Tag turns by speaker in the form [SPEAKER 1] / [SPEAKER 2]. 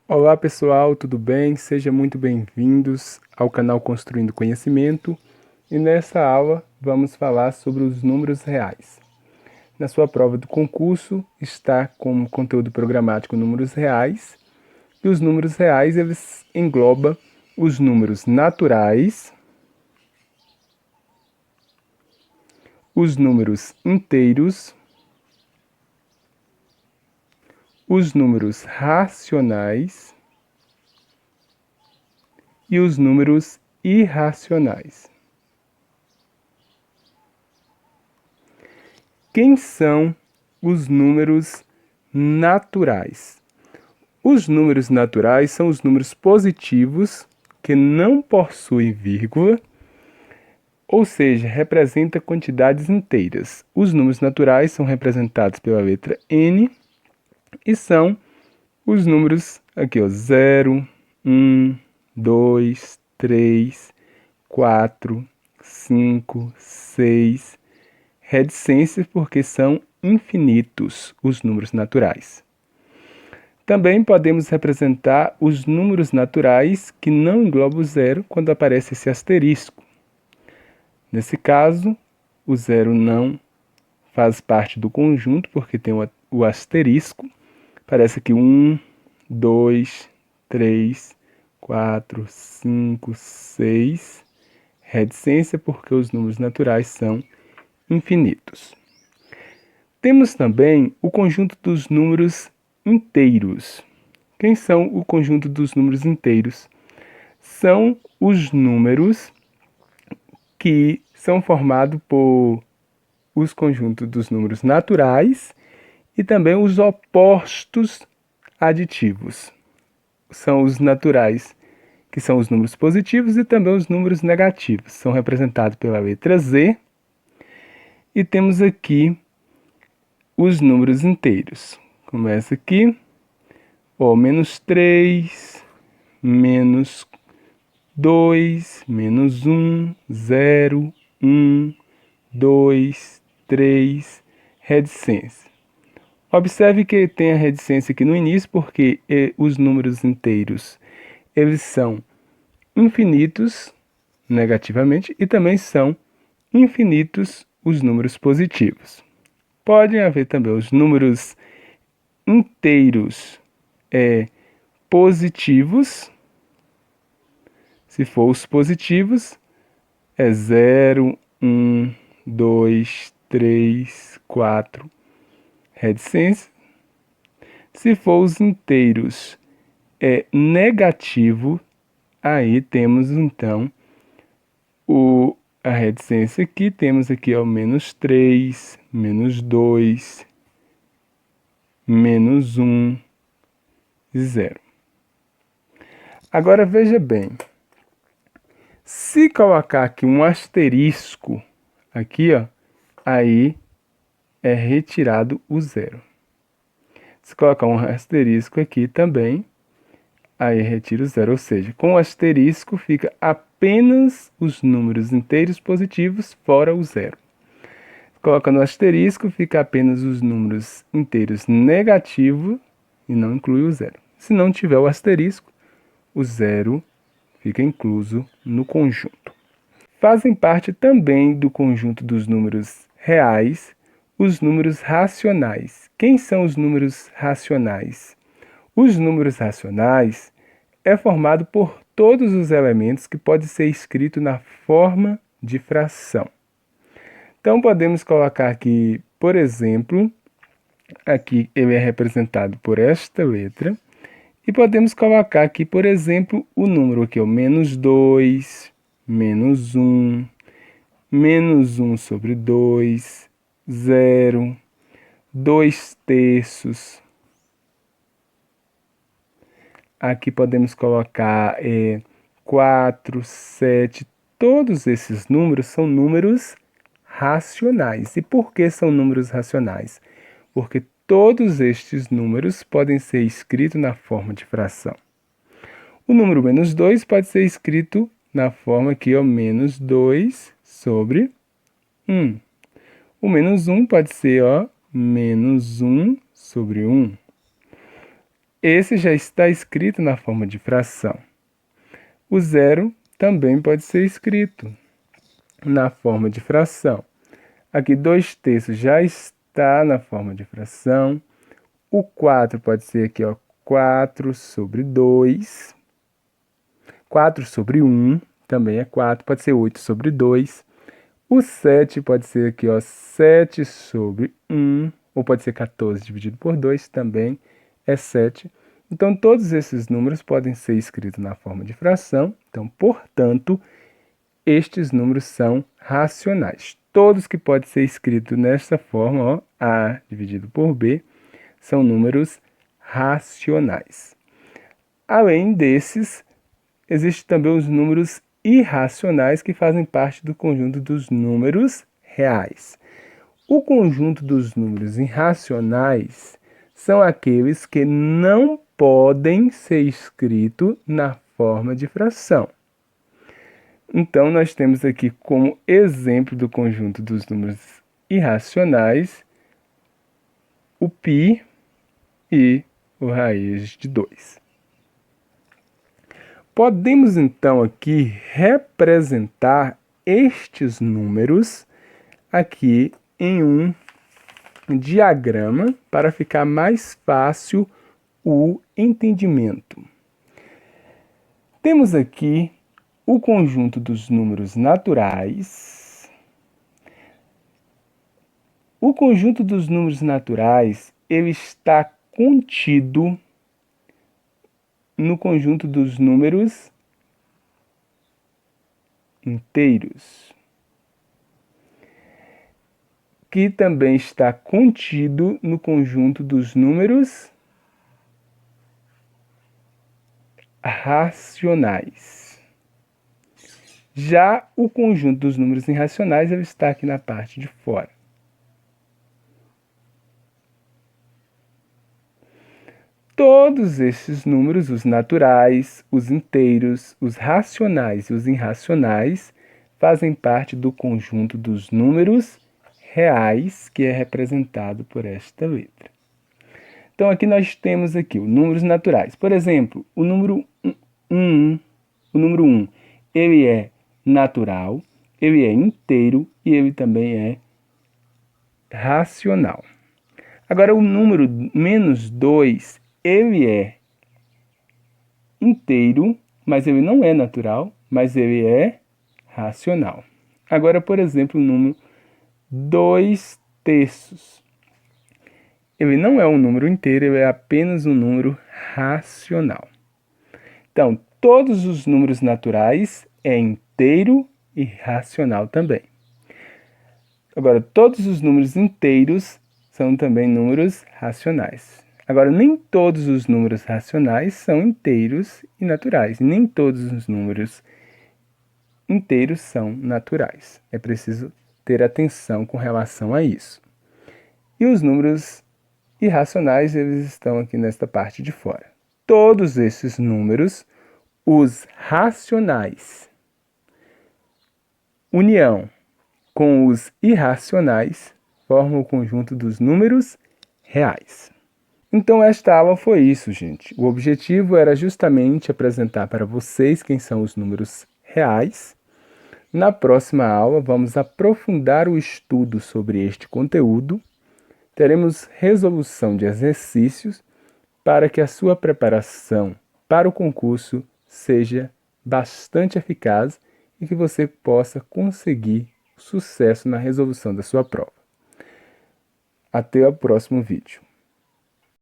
[SPEAKER 1] Olá pessoal, tudo bem? Sejam muito bem-vindos ao canal Construindo Conhecimento e nessa aula vamos falar sobre os números reais. Na sua prova do concurso está como conteúdo programático números reais e os números reais eles englobam os números naturais, os números inteiros, os números racionais e os números irracionais. Quem são os números naturais? Os números naturais são os números positivos que não possuem vírgula, ou seja, representa quantidades inteiras. Os números naturais são representados pela letra N e são os números aqui, ó, 0, 1, 2, 3, 4, 5, 6, reticências porque são infinitos os números naturais. Também podemos representar os números naturais que não englobam o zero quando aparece esse asterisco. Nesse caso, o zero não faz parte do conjunto porque tem o asterisco. Parece que 1, 2, 3, 4, 5, 6. Reticência porque os números naturais são infinitos. Temos também o conjunto dos números inteiros. Quem são o conjunto dos números inteiros? São os números que são formados por os conjuntos dos números naturais e também os opostos aditivos. São os naturais, que são os números positivos, e também os números negativos. São representados pela letra Z. E temos aqui os números inteiros. Começa aqui, ó, menos 3, menos 2, menos 1, 0, 1, 2, 3, reticência. Observe que tem a reticência aqui no início, porque os números inteiros eles são infinitos negativamente e também são infinitos os números positivos. Podem haver também os números inteiros positivos. Se for os positivos, é 0, 1, 2, 3, 4, reticência. Se for os inteiros negativo, aí temos então a reticência aqui. Temos aqui ó, menos 3, menos 2, menos 1 e 0. Agora veja bem, se colocar aqui um asterisco, aqui ó, aí é retirado o zero. Se colocar um asterisco aqui também, aí retira o zero, ou seja, com o asterisco fica apenas os números inteiros positivos fora o zero. Colocando o asterisco fica apenas os números inteiros negativos e não inclui o zero. Se não tiver o asterisco, o zero fica incluso no conjunto. Fazem parte também do conjunto dos números reais os números racionais. Quem são os números racionais? Os números racionais é formado por todos os elementos que pode ser escrito na forma de fração. Então podemos colocar aqui, por exemplo, aqui ele é representado por esta letra. E podemos colocar aqui, por exemplo, o número aqui, o menos 2, menos 1, menos 1 sobre 2, 0, 2 terços. Aqui podemos colocar 4, 7. Todos esses números são números racionais. E por que são números racionais? Porque todos estes números podem ser escritos na forma de fração. O número menos 2 pode ser escrito na forma aqui, ó, menos 2 sobre 1. O menos 1 pode ser ó, menos 1 sobre 1. esse já está escrito na forma de fração. O 0 também pode ser escrito na forma de fração. Aqui 2/3 já está na forma de fração. O 4 pode ser aqui, ó, 4/2. 4/1 também é 4, pode ser 8/2. O 7 pode ser aqui, ó, 7/1, ou pode ser 14 dividido por 2, também é 7. Então, todos esses números podem ser escritos na forma de fração. Então, portanto, estes números são racionais. Todos que podem ser escritos nesta forma, ó, A dividido por B, são números racionais. Além desses, existem também os números irracionais que fazem parte do conjunto dos números reais. O conjunto dos números irracionais são aqueles que não podem ser escritos na forma de fração. Então, nós temos aqui como exemplo do conjunto dos números irracionais o π e o raiz de 2. Podemos, então, aqui representar estes números aqui em um diagrama para ficar mais fácil o entendimento. Temos aqui o conjunto dos números naturais. O conjunto dos números naturais, ele está contido no conjunto dos números inteiros, que também está contido no conjunto dos números racionais. Já o conjunto dos números irracionais, ele está aqui na parte de fora. Todos esses números, os naturais, os inteiros, os racionais e os irracionais, fazem parte do conjunto dos números reais, que é representado por esta letra. Então, aqui nós temos aqui os números naturais. Por exemplo, o número 1, ele é natural, ele é inteiro e ele também é racional. Agora, o número -2, ele é inteiro, mas ele não é natural, mas ele é racional. Agora, por exemplo, o número 2/3. Ele não é um número inteiro, ele é apenas um número racional. Então, todos os números naturais é inteiro e racional também. Agora, todos os números inteiros são também números racionais. Agora, nem todos os números racionais são inteiros e naturais. Nem todos os números inteiros são naturais. É preciso ter atenção com relação a isso. E os números irracionais, eles estão aqui nesta parte de fora. Todos esses números, os racionais, união com os irracionais, formam o conjunto dos números reais. Então, esta aula foi isso, gente. O objetivo era justamente apresentar para vocês quem são os números reais. Na próxima aula, vamos aprofundar o estudo sobre este conteúdo. Teremos resolução de exercícios para que a sua preparação para o concurso seja bastante eficaz e que você possa conseguir sucesso na resolução da sua prova. Até o próximo vídeo.